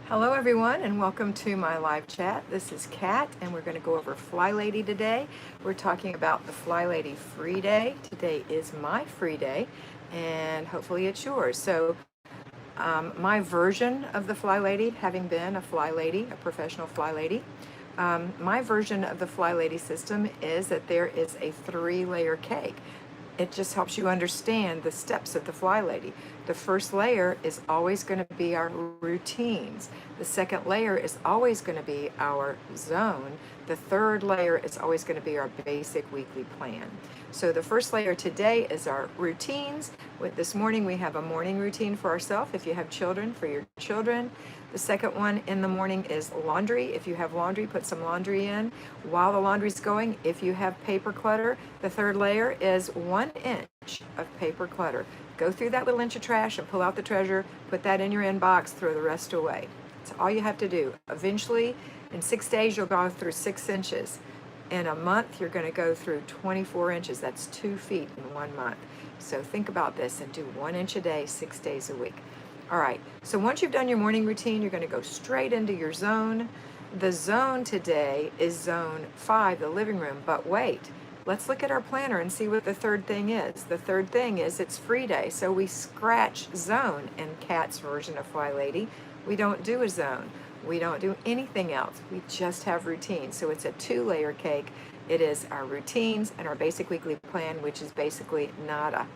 Hello everyone and welcome to my live chat. This is Kat and we're going to go over Flylady today. We're talking about the Flylady free day. Today is my free day and hopefully it's yours. So my version of the Flylady, having been a Flylady, a professional Flylady, my version of the Flylady system is that there is a 3-layer cake. It just helps you understand the steps of the Flylady. The first layer is always going to be our routines. The second layer is always going to be our zone. The third layer is always going to be our basic weekly plan. So the first layer today is our routines. This morning we have a morning routine for ourselves. If you have children, for your children. The second one in the morning is laundry. If you have laundry, put some laundry in while the laundry's going. If you have paper clutter, the third layer is 1 inch of paper clutter. Go through that little inch of trash and pull out the treasure, put that in your inbox, throw the rest away. That's all you have to do. Eventually, in 6 days, you'll go through 6 inches. In a month, you're going to go through 24 inches. That's 2 feet in 1 month. So think about this and do 1 inch a day, 6 days a week. All right, so once you've done your morning routine, you're going to go straight into your zone. The zone today is zone 5, the living room. But wait, let's look at our planner and see what the third thing is. The third thing is it's free day. So we scratch zone in Kat's version of Flylady. We don't do a zone. We don't do anything else. We just have routines. So it's a 2-layer cake. It is our routines and our basic weekly plan, which is basically nada.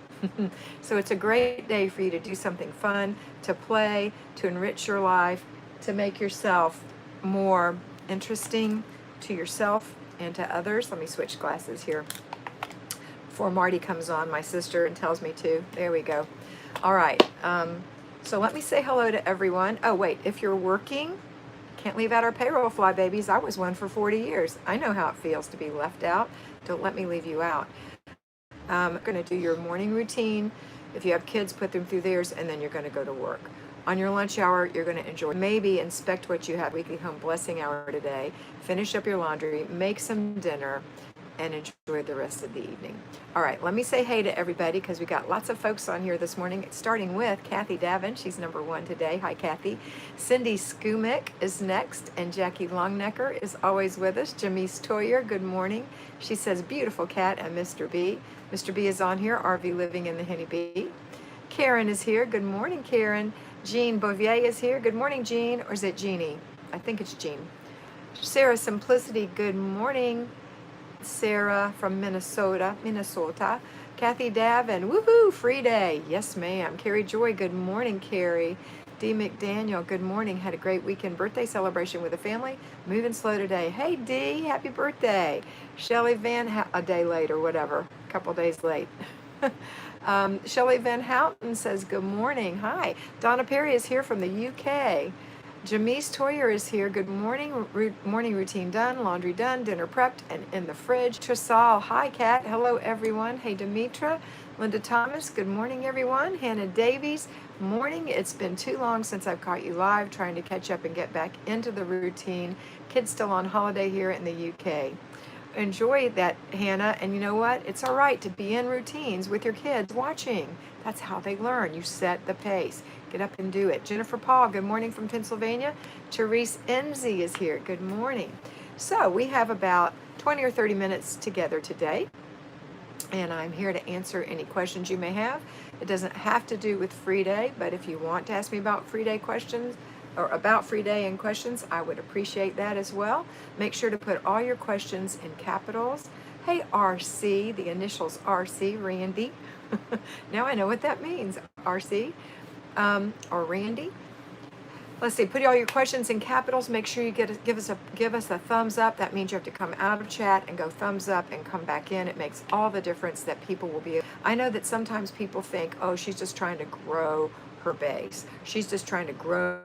So it's a great day for you to do something fun, to play, to enrich your life, to make yourself more interesting to yourself and to others. Let me switch glasses here before Marty comes on, my sister, and tells me to. There we go. All right. So let me say hello to everyone. Oh, wait, if you're working, can't leave out our payroll fly babies. I was one for 40 years. I know how it feels to be left out. Don't let me leave you out. Going to do your morning routine. If you have kids, put them through theirs, and then you're going to go to work. On your lunch hour, you're going to enjoy, maybe inspect what you have, weekly home blessing hour today, finish up your laundry, make some dinner, and enjoy the rest of the evening. All right, let me say hey to everybody because we got lots of folks on here this morning, starting with Kathy Davin. She's number 1 today. Hi, Kathy. Cindy Skumick is next, and Jackie Longnecker is always with us. Jamise Toyer, good morning. She says, beautiful Kat and Mr. B. Mr. B is on here, RV living in the Henny Bee. Karen is here. Good morning, Karen. Jean Bouvier is here. Good morning, Jean. Or is it Jeannie? I think it's Jean. Sarah Simplicity, good morning. Sarah from Minnesota. Kathy Davin, woohoo, free day. Yes, ma'am. Carrie Joy, good morning, Carrie. Dee McDaniel, good morning. Had a great weekend birthday celebration with the family. Moving slow today. Hey, Dee, happy birthday. Shelley a day late or whatever, a couple days late. Shelley Van Houten says, good morning. Hi. Donna Perry is here from the UK. Jamise Toyer is here. Good morning. Morning routine done, laundry done, dinner prepped, and in the fridge. Trisal, hi, Kat. Hello, everyone. Hey, Demetra. Linda Thomas, good morning, everyone. Hannah Davies, morning. It's been too long since I've caught you live, trying to catch up and get back into the routine. Kids still on holiday here in the UK. Enjoy that, Hannah, and you know what? It's all right to be in routines with your kids watching. That's how they learn. You set the pace. Get up and do it. Jennifer Paul, good morning from Pennsylvania. Therese Enzi is here. Good morning. So we have about 20 or 30 minutes together today, and I'm here to answer any questions you may have. It doesn't have to do with free day, but if you want to ask me about free day questions, or about free day and questions, I would appreciate that as well. Make sure to put all your questions in capitals. Hey, RC, the initials RC, Randy. Now I know what that means, RC, or Randy. Let's see, put all your questions in capitals. Make sure you give us a thumbs up. That means you have to come out of chat and go thumbs up and come back in. It makes all the difference that people will be. I know that sometimes people think, oh, she's just trying to grow her base. She's just trying to grow.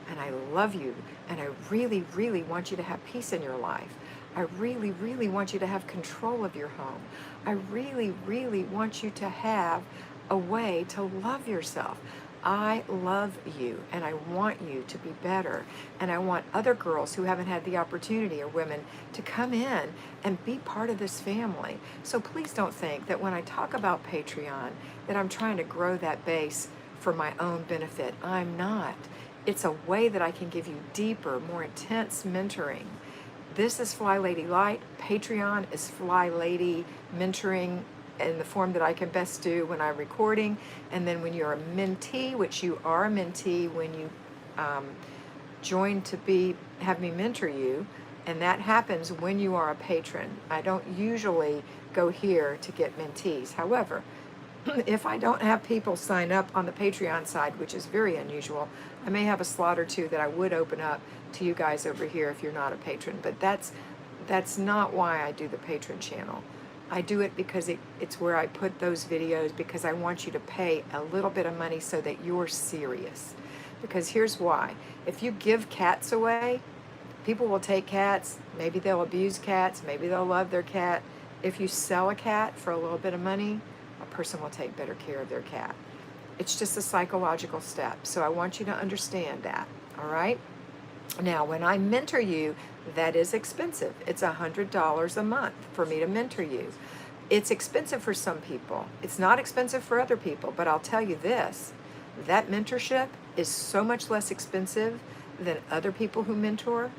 And I love you, and I really, really want you to have peace in your life. I really, really want you to have control of your home. I really, really want you to have a way to love yourself. I love you, and I want you to be better, and I want other girls who haven't had the opportunity, or women, to come in and be part of this family. So please don't think that when I talk about Patreon that I'm trying to grow that base for my own benefit. I'm not. It's a way that I can give you deeper, more intense mentoring. This is Flylady Light. Patreon is Flylady Mentoring in the form that I can best do when I'm recording. And then when you're a mentee, which you are a mentee when you join to have me mentor you, and that happens when you are a patron. I don't usually go here to get mentees. However, if I don't have people sign up on the Patreon side, which is very unusual, I may have a slot or two that I would open up to you guys over here if you're not a patron. But that's not why I do the patron channel. I do it because it's where I put those videos, because I want you to pay a little bit of money so that you're serious. Because here's why. If you give cats away, people will take cats, maybe they'll abuse cats, maybe they'll love their cat. If you sell a cat for a little bit of money, a person will take better care of their cat. It's just a psychological step. So I want you to understand that, all right? Now, when I mentor you, that is expensive. It's $100 a month for me to mentor you. It's expensive for some people. It's not expensive for other people, but I'll tell you this, that mentorship is so much less expensive than other people who mentor.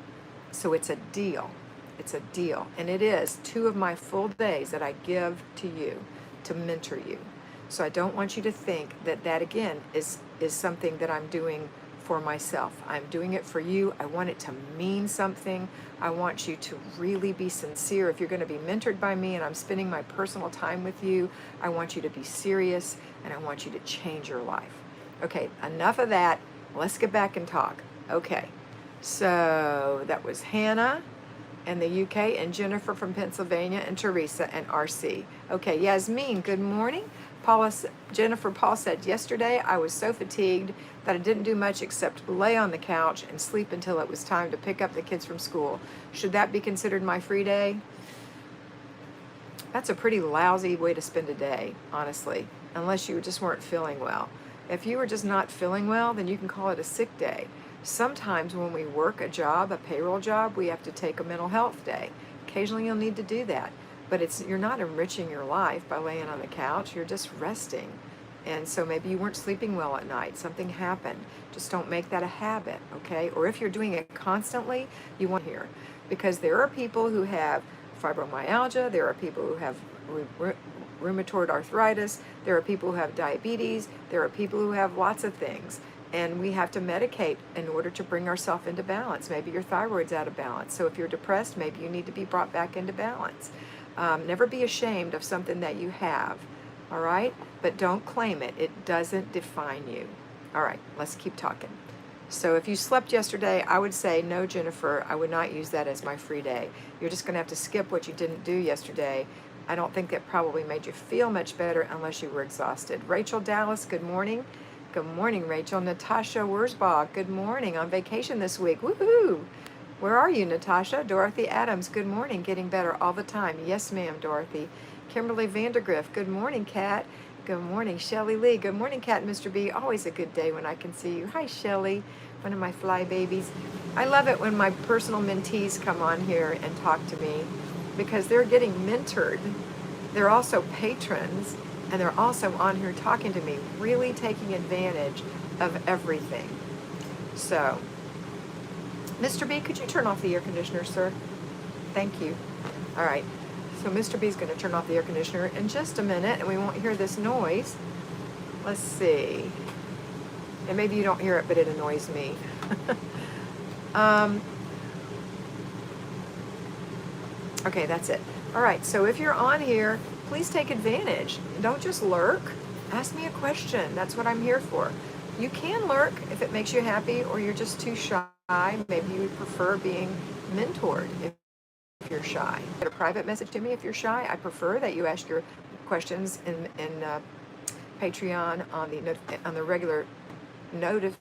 So it's a deal. It's a deal. And it is 2 of my full days that I give to you to mentor you. So I don't want you to think that again is something that I'm doing for myself. I'm doing it for you. I want it to mean something. I want you to really be sincere. If you're going to be mentored by me and I'm spending my personal time with you, I want you to be serious and I want you to change your life. Okay, enough of that. Let's get back and talk. Okay, so that was Hannah in the UK and Jennifer from Pennsylvania and Teresa and RC. Okay, Yasmin, good morning. Paul said, yesterday I was so fatigued that I didn't do much except lay on the couch and sleep until it was time to pick up the kids from school. Should that be considered my free day? That's a pretty lousy way to spend a day, honestly, unless you just weren't feeling well. If you were just not feeling well, then you can call it a sick day. Sometimes when we work a job, a payroll job, we have to take a mental health day. Occasionally you'll need to do that. But you're not enriching your life by laying on the couch, you're just resting. And so maybe you weren't sleeping well at night, something happened. Just don't make that a habit, okay? Or if you're doing it constantly, you want to hear. Because there are people who have fibromyalgia, there are people who have rheumatoid arthritis, there are people who have diabetes, there are people who have lots of things. And we have to medicate in order to bring ourselves into balance. Maybe your thyroid's out of balance. So if you're depressed, maybe you need to be brought back into balance. Never be ashamed of something that you have, all right? But don't claim it. It doesn't define you. All right, let's keep talking. So if you slept yesterday, I would say, no, Jennifer, I would not use that as my free day. You're just going to have to skip what you didn't do yesterday. I don't think that probably made you feel much better unless you were exhausted. Rachel Dallas, good morning. Good morning, Rachel. Natasha Wurzbach, good morning. On vacation this week. Woohoo! Where are you, Natasha? Dorothy Adams, good morning. Getting better all the time. Yes, ma'am, Dorothy. Kimberly Vandergrift, good morning, Kat. Good morning, Shelly Lee. Good morning, Kat and Mr. B. Always a good day when I can see you. Hi, Shelly, one of my fly babies. I love it when my personal mentees come on here and talk to me because they're getting mentored. They're also patrons, and they're also on here talking to me, really taking advantage of everything. So, Mr. B, could you turn off the air conditioner, sir? Thank you. All right. So Mr. B is going to turn off the air conditioner in just a minute, and we won't hear this noise. Let's see. And maybe you don't hear it, but it annoys me. Okay, that's it. All right, so if you're on here, please take advantage. Don't just lurk. Ask me a question. That's what I'm here for. You can lurk if it makes you happy or you're just too shy. Maybe you would prefer being mentored if you're shy. Get a private message to me if you're shy. I prefer that you ask your questions in Patreon on the regular notices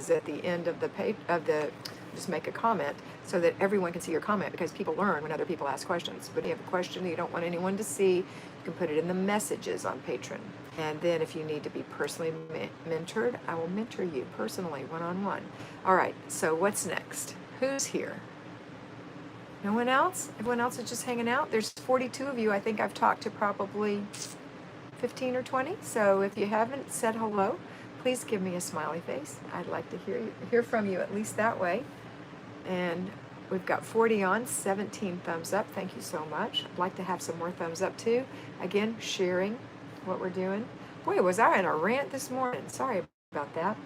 at the end of the just make a comment so that everyone can see your comment, because people learn when other people ask questions. But if you have a question that you don't want anyone to see, you can put it in the messages on Patreon. And then if you need to be personally mentored, I will mentor you personally, one-on-one. All right, so what's next? Who's here? No one else? Everyone else is just hanging out? There's 42 of you. I think I've talked to probably 15 or 20. So if you haven't said hello, please give me a smiley face. I'd like to hear from you at least that way. And we've got 40 on, 17 thumbs up. Thank you so much. I'd like to have some more thumbs up too. Again, sharing what we're doing. Boy, was I in a rant this morning. Sorry about that.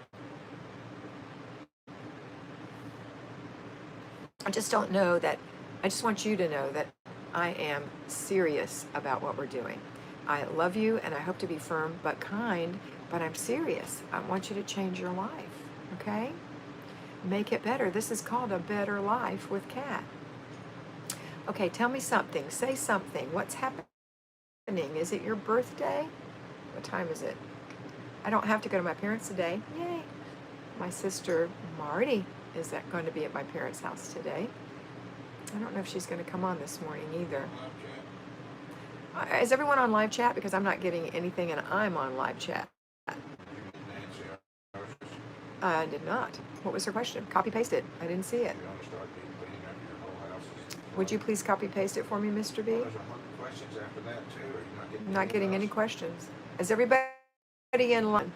I just don't know that, I just want you to know that I am serious about what we're doing. I love you and I hope to be firm but kind, but I'm serious. I want you to change your life, okay? Make it better. This is called A Better Life with Kat. Okay, tell me something. Say something. What's happening? Is it your birthday? What time is it? I don't have to go to my parents today. Yay. My sister Marty is going to be at my parents' house today. I don't know if she's going to come on this morning either. Is everyone on live chat? Because I'm not getting anything and I'm on live chat. I did not. What was her question? Copy paste it. I didn't see it. Would you please copy paste it for me, Mr. B? Questions after that too. Are you not getting any questions. Is everybody in line?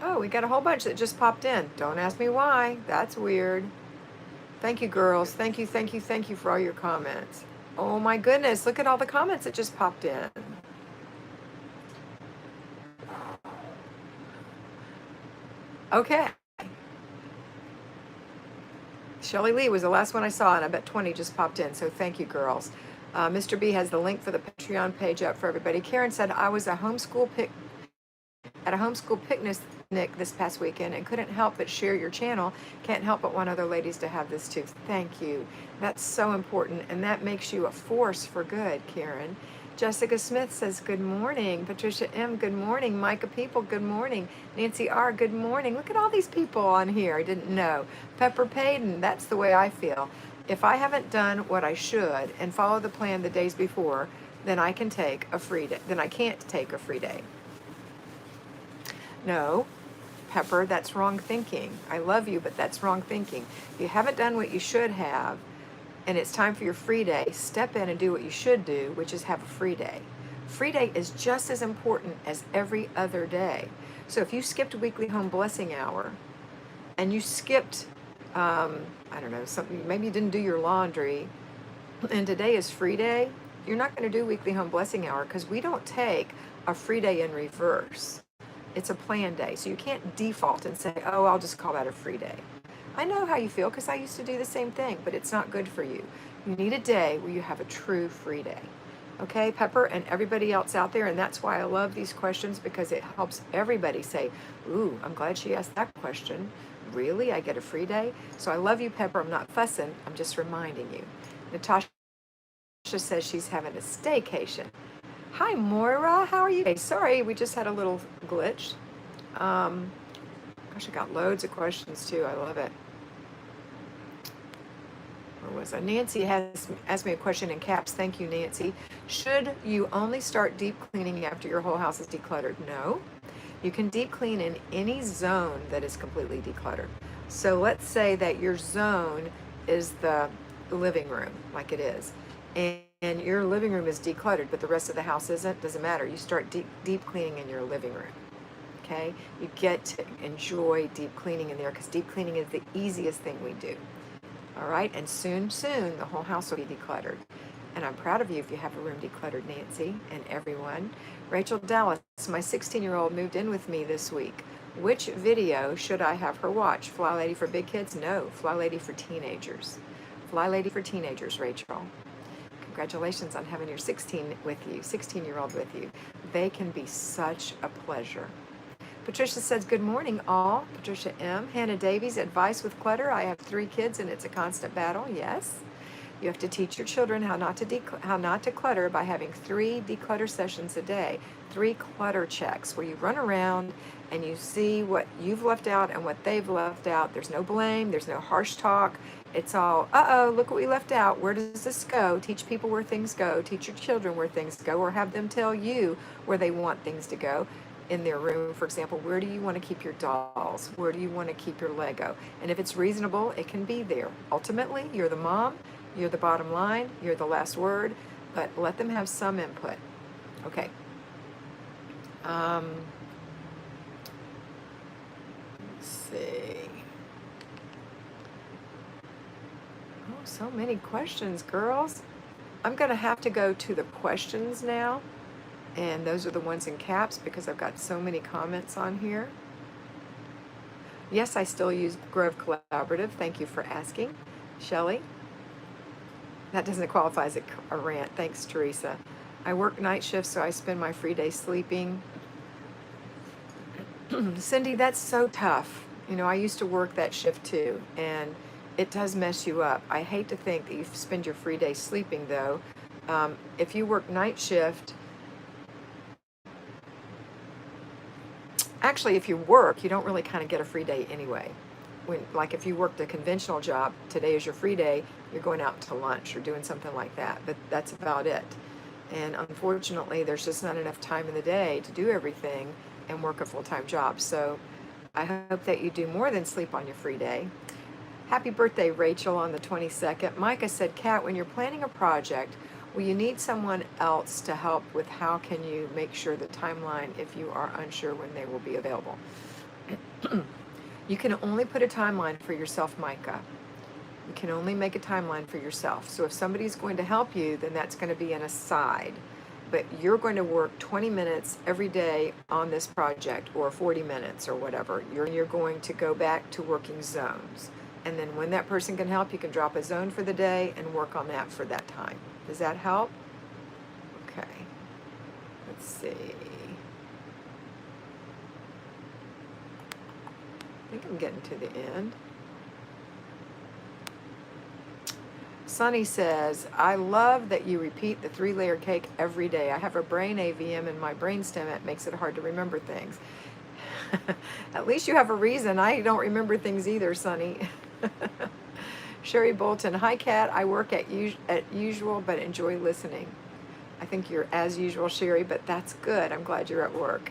Oh, we got a whole bunch that just popped in. Don't ask me why. That's weird. Thank you, girls. Thank you, thank you, thank you for all your comments. Oh my goodness, look at all the comments that just popped in. Okay. Shelly Lee was the last one I saw, and I bet 20 just popped in, so thank you, girls. Mr. B has the link for the Patreon page up for everybody. Karen said, I was at a homeschool picnic this past weekend and couldn't help but share your channel. Can't help but want other ladies to have this too. Thank you. That's so important, and that makes you a force for good, Karen. Jessica Smith says, good morning. Patricia M., good morning. Micah People, good morning. Nancy R., good morning. Look at all these people on here. I didn't know. Pepper Payton, that's the way I feel. If I haven't done what I should and follow the plan the days before, then I can take a free day. Then I can't take a free day. No, Pepper, that's wrong thinking. I love you, but that's wrong thinking. If you haven't done what you should have, and it's time for your free day, step in and do what you should do, which is have a free day. Free day is just as important as every other day. So if you skipped weekly home blessing hour, and you skipped, I don't know, something, maybe you didn't do your laundry, and today is free day, you're not going to do weekly home blessing hour because we don't take a free day in reverse. It's a planned day. So you can't default and say, oh, I'll just call that a free day. I know how you feel because I used to do the same thing, but it's not good for you. You need a day where you have a true free day. Okay, Pepper and everybody else out there, and that's why I love these questions, because it helps everybody say, ooh, I'm glad she asked that question. Really? I get a free day? So I love you, Pepper. I'm not fussing. I'm just reminding you. Natasha says she's having a staycation. Hi, Moira. How are you? Hey, sorry, we just had a little glitch. Gosh, I got loads of questions too. I love it. Where was I? Nancy has asked me a question in caps. Thank you, Nancy. Should you only start deep cleaning after your whole house is decluttered? No. You can deep clean in any zone that is completely decluttered. So let's say that your zone is the living room, like it is, and your living room is decluttered, but the rest of the house isn't. Doesn't matter. You start deep cleaning in your living room. Okay, you get to enjoy deep cleaning in there because deep cleaning is the easiest thing we do. All right, and soon, the whole house will be decluttered. And I'm proud of you if you have a room decluttered, Nancy, and everyone. Rachel Dallas, my 16-year-old moved in with me this week. Which video should I have her watch? Flylady for big kids? No, Flylady for teenagers. Flylady for teenagers, Rachel. Congratulations on having your 16-year-old with you. They can be such a pleasure. Patricia says, good morning, all. Patricia M. Hannah Davies, advice with clutter. I have 3 kids and it's a constant battle. Yes. You have to teach your children how not to clutter by having 3 declutter sessions a day. 3 clutter checks where you run around and you see what you've left out and what they've left out. There's no blame. There's no harsh talk. It's all, look what we left out. Where does this go? Teach people where things go. Teach your children where things go, or have them tell you where they want things to go. In their room, for example, where do you want to keep your dolls? Where do you want to keep your Lego? And if it's reasonable, it can be there. Ultimately, you're the mom, you're the bottom line, you're the last word, but let them have some input. Okay. Let's see. Oh, so many questions, girls. I'm going to have to go to the questions now. And those are the ones in caps because I've got so many comments on here. Yes, I still use Grove Collaborative. Thank you for asking, Shelley. That doesn't qualify as a rant. Thanks, Teresa. I work night shifts, so I spend my free day sleeping. Cindy, that's so tough. You know, I used to work that shift too, and it does mess you up. I hate to think that you spend your free day sleeping, though. If you work night shift, actually, if you work, you don't really kind of get a free day anyway. Like if you worked a conventional job, today is your free day, you're going out to lunch or doing something like that, but that's about it. And unfortunately, there's just not enough time in the day to do everything and work a full-time job. So I hope that you do more than sleep on your free day. Happy birthday, Rachel, on the 22nd. Micah said, Kat, when you're planning a project, will you need someone else to help with how can you make sure the timeline if you are unsure when they will be available? You can only put a timeline for yourself, Micah. You can only make a timeline for yourself. So if somebody's going to help you, then that's going to be an aside. But you're going to work 20 minutes every day on this project, or 40 minutes or whatever. You're going to go back to working zones. And then when that person can help, you can drop a zone for the day and work on that for that time. Does that help? Okay. Let's see. I think I'm getting to the end. Sunny says, I love that you repeat the 3-layer cake every day. I have a brain AVM in my brainstem. It makes it hard to remember things. At least you have a reason. I don't remember things either, Sunny. Sherry Bolton, hi Kat. I work at usual but enjoy listening. I think you're as usual, Sherry, but that's good. I'm glad you're at work.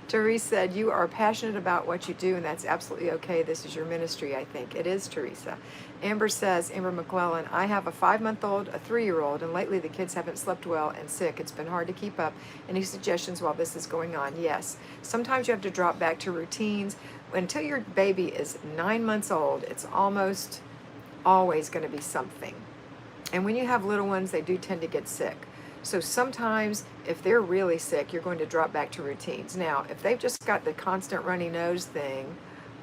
Teresa said, you are passionate about what you do, and that's absolutely okay. This is your ministry, I think. It is, Teresa. Amber says, Amber McClellan, I have a 5-month-old, a 3-year-old, and lately the kids haven't slept well and sick. It's been hard to keep up. Any suggestions while this is going on? Yes. Sometimes you have to drop back to routines. Until your baby is 9 months old, it's almost always going to be something. And when you have little ones, they do tend to get sick. So sometimes if they're really sick, you're going to drop back to routines. Now, if they've just got the constant runny nose thing,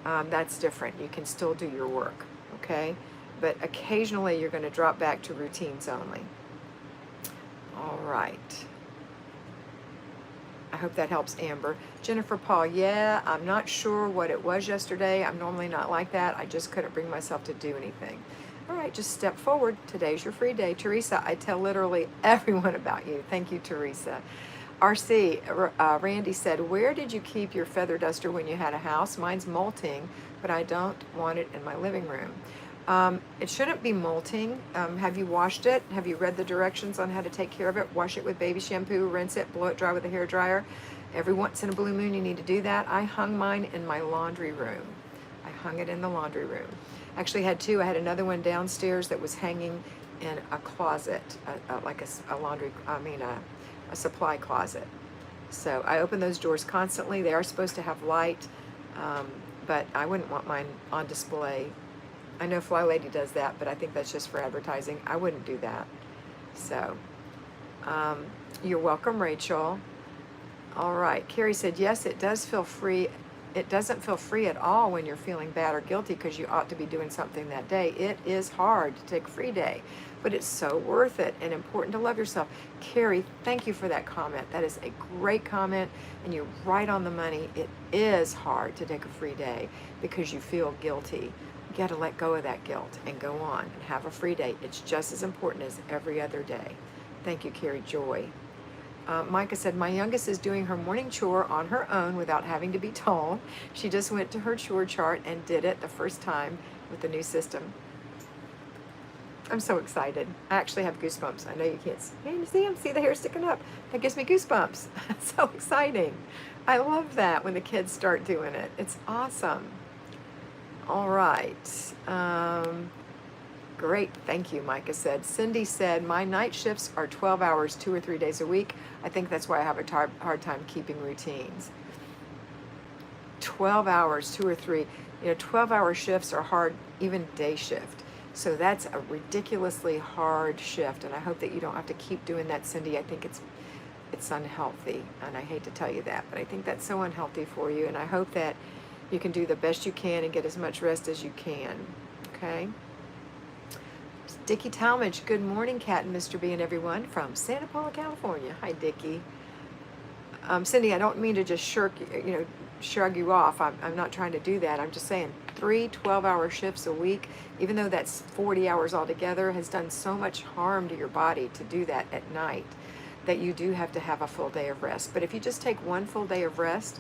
that's different. You can still do your work, okay? But occasionally you're going to drop back to routines only. All right. I hope that helps, Amber. Jennifer Paul, yeah, I'm not sure what it was yesterday. I'm normally not like that. I just couldn't bring myself to do anything. All right, just step forward. Today's your free day. Teresa, I tell literally everyone about you. Thank you, Teresa. RC, Randy said, where did you keep your feather duster when you had a house? Mine's molting, but I don't want it in my living room. It shouldn't be molting. Have you washed it? Have you read the directions on how to take care of it? Wash it with baby shampoo, rinse it, blow it dry with a hair dryer. Every once in a blue moon you need to do that. I hung mine in my laundry room. I hung it in the laundry room. Actually had two. I had another one downstairs that was hanging in a closet, like a supply closet. So I open those doors constantly. They are supposed to have light, but I wouldn't want mine on display. I know Flylady does that, but I think that's just for advertising. I wouldn't do that. So you're welcome, Rachel. All right. Carrie said, yes, it does feel free. It doesn't feel free at all when you're feeling bad or guilty because you ought to be doing something that day. It is hard to take a free day, but it's so worth it and important to love yourself. Carrie, thank you for that comment. That is a great comment, and you're right on the money. It is hard to take a free day because you feel guilty. You got to let go of that guilt and go on and have a free day. It's just as important as every other day. Thank you, Carrie. Joy. Micah said, my youngest is doing her morning chore on her own without having to be told. She just went to her chore chart and did it the first time with the new system. I'm so excited. I actually have goosebumps. I know you can't see. Hey, you see them? See the hair sticking up? That gives me goosebumps. It's so exciting. I love that when the kids start doing it. It's awesome. All right. Great, thank you, Micah said. Cindy said, my night shifts are 12 hours, 2 or 3 days a week. I think that's why I have a hard time keeping routines. 12 hours, 2 or 3. 12-hour shifts are hard, even day shift. So that's a ridiculously hard shift, and I hope that you don't have to keep doing that, Cindy. I think it's unhealthy, and I hate to tell you that, but I think that's so unhealthy for you, and I hope that you can do the best you can and get as much rest as you can, okay? Dickie Talmadge, good morning, Kat and Mr. B and everyone from Santa Paula, California. Hi, Dickie. Cindy, I don't mean to just shrug you off. I'm not trying to do that. I'm just saying 3 12-hour shifts a week, even though that's 40 hours altogether, has done so much harm to your body to do that at night that you do have to have a full day of rest. But if you just take one full day of rest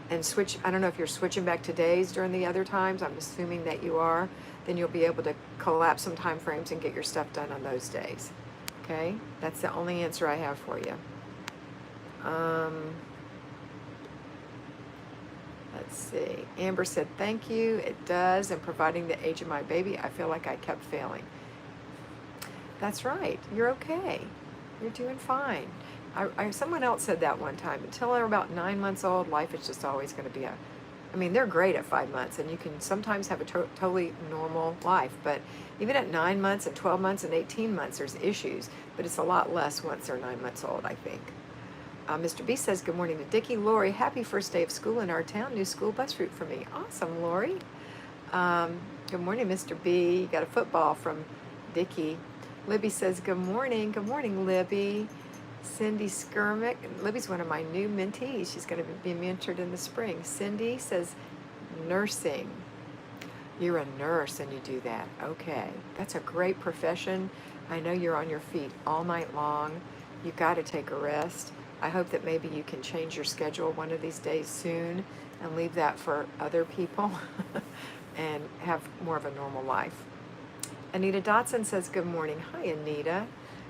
and switch, I don't know if you're switching back to days during the other times, I'm assuming that you are, then you'll be able to collapse some time frames and get your stuff done on those days. Okay? That's the only answer I have for you. Let's see. Amber said, thank you. It does. And providing the age of my baby, I feel like I kept failing. That's right. You're okay. You're doing fine. Someone else said that one time. Until they're about 9 months old, life is just always going to be they're great at 5 months, and you can sometimes have a totally normal life. But even at 9 months and 12 months and 18 months, there's issues. But it's a lot less once they're 9 months old, I think. Mr. B says, good morning to Dickie. Lori, happy first day of school in our town. New school bus route for me. Awesome, Lori. Good morning, Mr. B. You got a football from Dickie. Libby says, good morning. Good morning, Libby. Cindy Skirmick. Libby's one of my new mentees. She's going to be mentored in the spring. Cindy says, nursing. You're a nurse and you do that. Okay. That's a great profession. I know you're on your feet all night long. You got to take a rest. I hope that maybe you can change your schedule one of these days soon and leave that for other people and have more of a normal life. Anita Dotson says, good morning. Hi, Anita.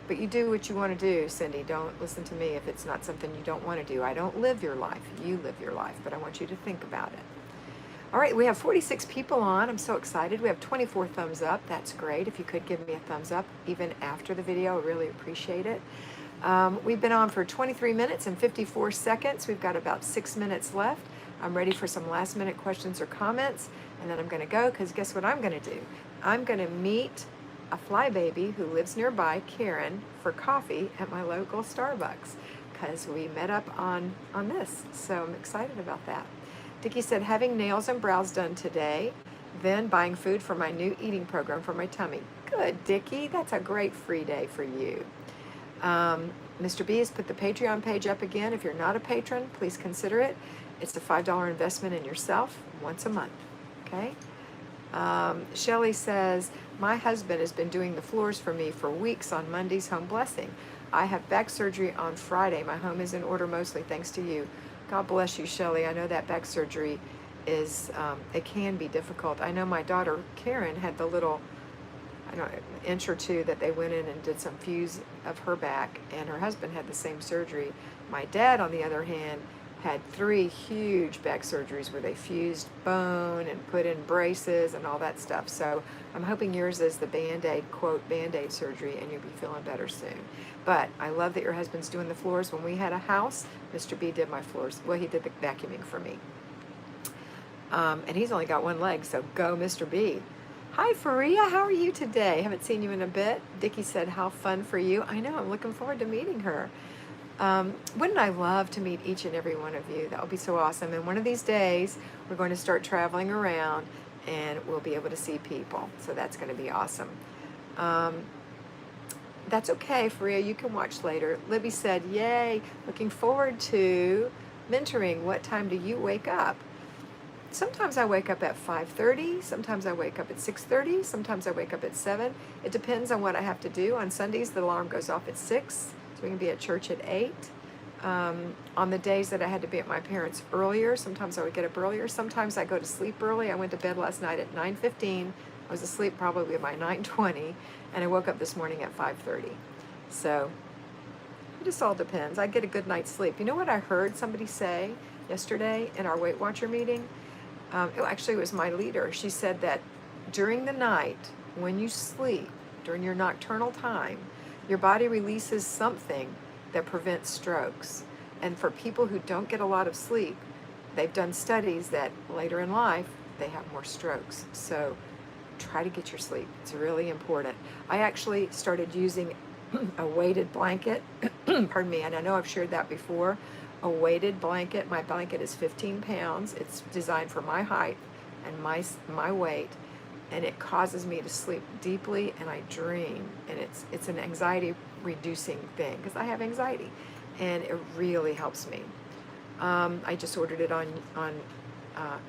But you do what you want to do, Cindy. Don't listen to me if it's not something you don't want to do. I don't live your life. You live your life, but I want you to think about it. All right, we have 46 people on. I'm so excited. We have 24 thumbs up. That's great. If you could give me a thumbs up even after the video, I really appreciate it. We've been on for 23 minutes and 54 seconds. We've got about 6 minutes left. I'm ready for some last minute questions or comments, and then I'm going to go because guess what I'm going to do? I'm going to meet a flybaby who lives nearby, Karen, for coffee at my local Starbucks because we met up on this. So I'm excited about that. Dickie said, having nails and brows done today, then buying food for my new eating program for my tummy. Good, Dickie. That's a great free day for you. Mr. B has put the Patreon page up again. If you're not a patron, please consider it. It's a $5 investment in yourself once a month. Okay? Shelly says, my husband has been doing the floors for me for weeks on Monday's Home Blessing. I have back surgery on Friday. My home is in order mostly thanks to you. God bless you, Shelly. I know that back surgery is, it can be difficult. I know my daughter, Karen, had the little, an inch or two that they went in and did some fuse of her back, and her husband had the same surgery. My dad, on the other hand, had 3 huge back surgeries where they fused bone and put in braces and all that stuff. So I'm hoping yours is the Band-Aid, quote, Band-Aid surgery, and you'll be feeling better soon. But I love that your husband's doing the floors. When we had a house, Mr. B did my floors. Well, he did the vacuuming for me. And he's only got one leg, so go Mr. B. Hi, Faria. How are you today? Haven't seen you in a bit. Dickie said, how fun for you. I know. I'm looking forward to meeting her. Wouldn't I love to meet each and every one of you? That would be so awesome. And one of these days, we're going to start traveling around, and we'll be able to see people. So that's going to be awesome. That's okay, Faria. You can watch later. Libby said, yay. Looking forward to mentoring. What time do you wake up? Sometimes I wake up at 5:30, sometimes I wake up at 6:30, sometimes I wake up at 7. It depends on what I have to do. On Sundays, the alarm goes off at 6, so we can be at church at 8. On the days that I had to be at my parents' earlier, sometimes I would get up earlier. Sometimes I go to sleep early. I went to bed last night at 9:15. I was asleep probably by 9:20, and I woke up this morning at 5:30. So it just all depends. I get a good night's sleep. You know what I heard somebody say yesterday in our Weight Watcher meeting? Actually, it was my leader. She said that during the night, when you sleep, during your nocturnal time, your body releases something that prevents strokes. And for people who don't get a lot of sleep, they've done studies that later in life they have more strokes. So try to get your sleep. It's really important. I actually started using a weighted blanket. Pardon me, and I know I've shared that before. A weighted blanket. My blanket is 15 pounds. It's designed for my height and my weight, and it causes me to sleep deeply, and I dream. And it's an anxiety reducing thing because I have anxiety, and it really helps me. I just ordered it on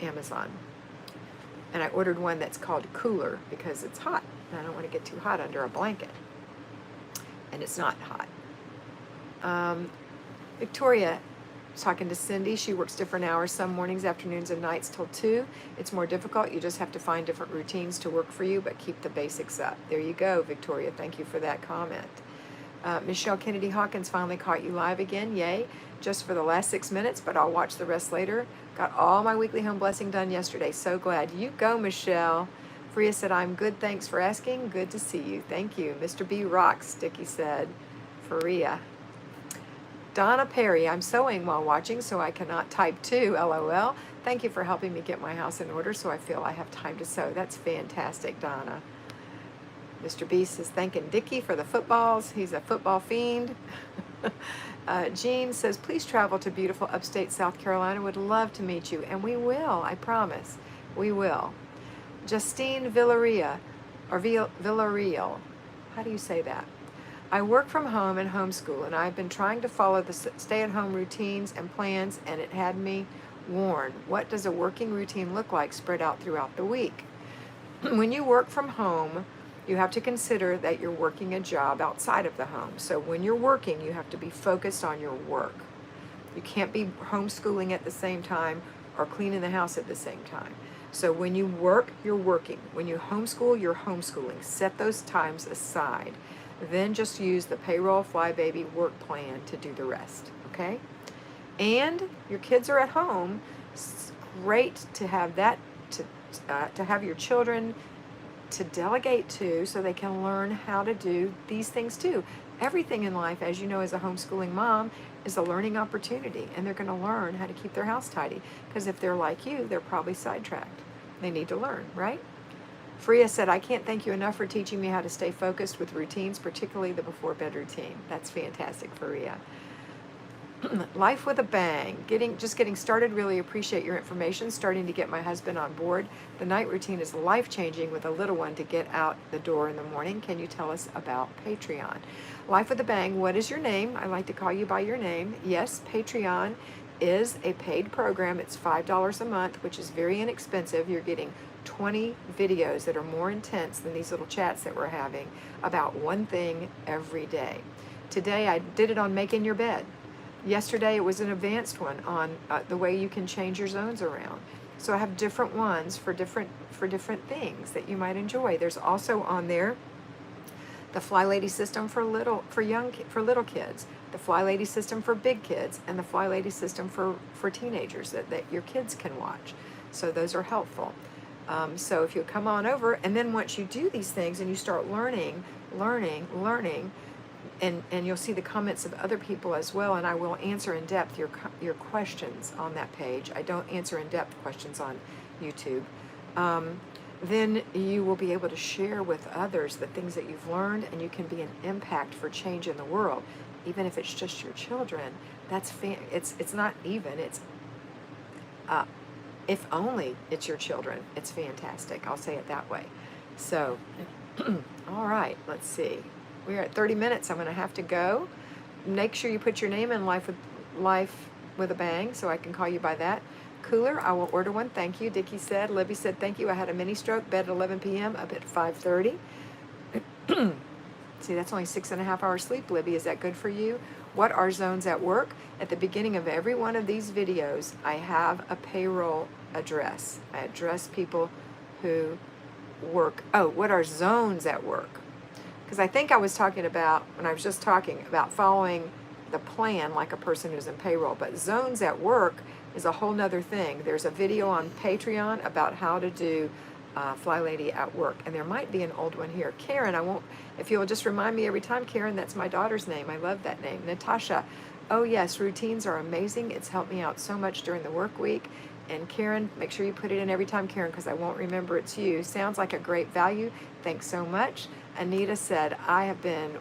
Amazon, and I ordered one that's called Cooler because it's hot, and I don't want to get too hot under a blanket, and it's not hot. Victoria was talking to Cindy. She works different hours, some mornings, afternoons, and nights till 2. It's more difficult. You just have to find different routines to work for you, but keep the basics up. There you go, Victoria. Thank you for that comment. Michelle Kennedy Hawkins finally caught you live again. Yay. Just for the last 6 minutes, but I'll watch the rest later. Got all my weekly home blessing done yesterday. So glad. You go, Michelle. Freya said, I'm good. Thanks for asking. Good to see you. Thank you. Mr. B rocks, Dickie said. Freya. Donna Perry, I'm sewing while watching, so I cannot type too, LOL. Thank you for helping me get my house in order so I feel I have time to sew. That's fantastic, Donna. Mr. B says, thanking Dickie for the footballs. He's a football fiend. Jean says, please travel to beautiful upstate South Carolina. Would love to meet you. And we will, I promise. We will. Justine Villaria, or Villarreal. How do you say that? I work from home and homeschool, and I've been trying to follow the stay-at-home routines and plans, and it had me worn. What does a working routine look like spread out throughout the week? When you work from home, you have to consider that you're working a job outside of the home. So when you're working, you have to be focused on your work. You can't be homeschooling at the same time or cleaning the house at the same time. So when you work, you're working. When you homeschool, you're homeschooling. Set those times aside. Then just use the payroll Flybaby work plan to do the rest, okay? And your kids are at home. It's great to have that, to have your children to delegate to so they can learn how to do these things too. Everything in life, as you know, as a homeschooling mom, is a learning opportunity, and they're going to learn how to keep their house tidy, because if they're like you, they're probably sidetracked. They need to learn, right? Freya said, I can't thank you enough for teaching me how to stay focused with routines, particularly the before bed routine. That's fantastic, Freya. Life with a bang. Just getting started. Really appreciate your information. Starting to get my husband on board. The night routine is life-changing with a little one to get out the door in the morning. Can you tell us about Patreon? Life with a bang. What is your name? I like to call you by your name. Yes, Patreon is a paid program. It's $5 a month, which is very inexpensive. You're getting 20 videos that are more intense than these little chats that we're having about one thing every day. Today I did it on making your bed. Yesterday it was an advanced one on the way you can change your zones around. So I have different ones for different things that you might enjoy. There's also on there the Flylady system for little kids, the Flylady system for big kids, and the Flylady system for teenagers that your kids can watch. So those are helpful. So if you come on over, and then once you do these things and you start learning, and you'll see the comments of other people as well, and I will answer in depth your questions on that page. I don't answer in depth questions on YouTube. Then you will be able to share with others the things that you've learned, and you can be an impact for change in the world, even if it's just your children. It's not even. It's if only it's your children. It's fantastic. I'll say it that way. So, all right. Let's see. We're at 30 minutes. I'm going to have to go. Make sure you put your name in Life with a Bang, so I can call you by that. Cooler, I will order one. Thank you. Dickie said. Libby said, thank you. I had a mini stroke. Bed at 11 p.m. Up at 5:30. See, that's only 6.5 hours sleep, Libby. Is that good for you? What are zones at work? At the beginning of every one of these videos, I have a payroll address. I address people who work. Oh, what are zones at work? Because I think I was talking about, when I was just talking about following the plan like a person who's in payroll, but zones at work is a whole nother thing. There's a video on Patreon about how to do Flylady at work, and there might be an old one here. Karen, if you'll just remind me every time, Karen, that's my daughter's name. I love that name. Natasha, Oh yes, routines are amazing. It's helped me out so much during the work week. And Karen, make sure you put it in every time, Karen, because I won't remember it's you. Sounds like a great value. Thanks so much. Anita said, I've been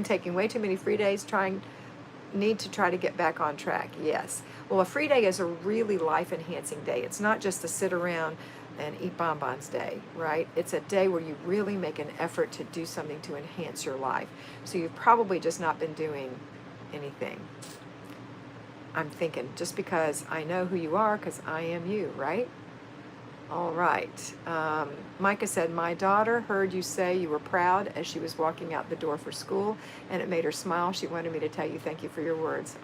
taking way too many free days, need to try to get back on track. Yes. Well, a free day is a really life enhancing day. It's not just to sit around and eat bonbons day, right? It's a day where you really make an effort to do something to enhance your life. So you've probably just not been doing anything. I'm thinking just because I know who you are, because I am you, right? All right. Micah said, my daughter heard you say you were proud as she was walking out the door for school, and it made her smile. She wanted me to tell you thank you for your words.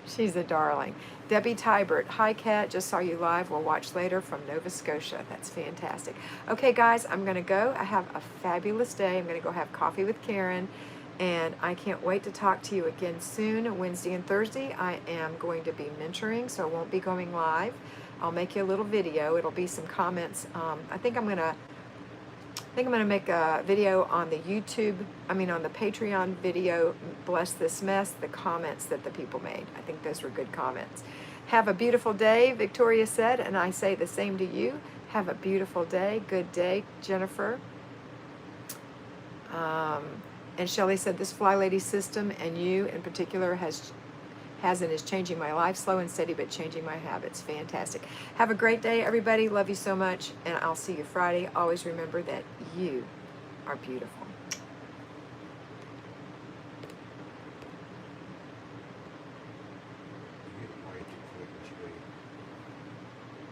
She's a darling. Debbie Tybert, hi Kat, just saw you live. We'll watch later from Nova Scotia. That's fantastic. Okay, guys, I'm going to go. I have a fabulous day. I'm going to go have coffee with Karen, and I can't wait to talk to you again soon. Wednesday and Thursday, I am going to be mentoring, so I won't be going live. I'll make you a little video. It'll be some comments. I think I'm gonna make a video on the on the Patreon video, Bless This Mess, the comments that the people made. I think those were good comments. Have a beautiful day, Victoria said, and I say the same to you. Have a beautiful day. Good day, Jennifer. And Shelley said, this Flylady system and you in particular has and is changing my life, slow and steady, but changing my habits. Fantastic. Have a great day, everybody. Love you so much, and I'll see you Friday. Always remember that you are beautiful.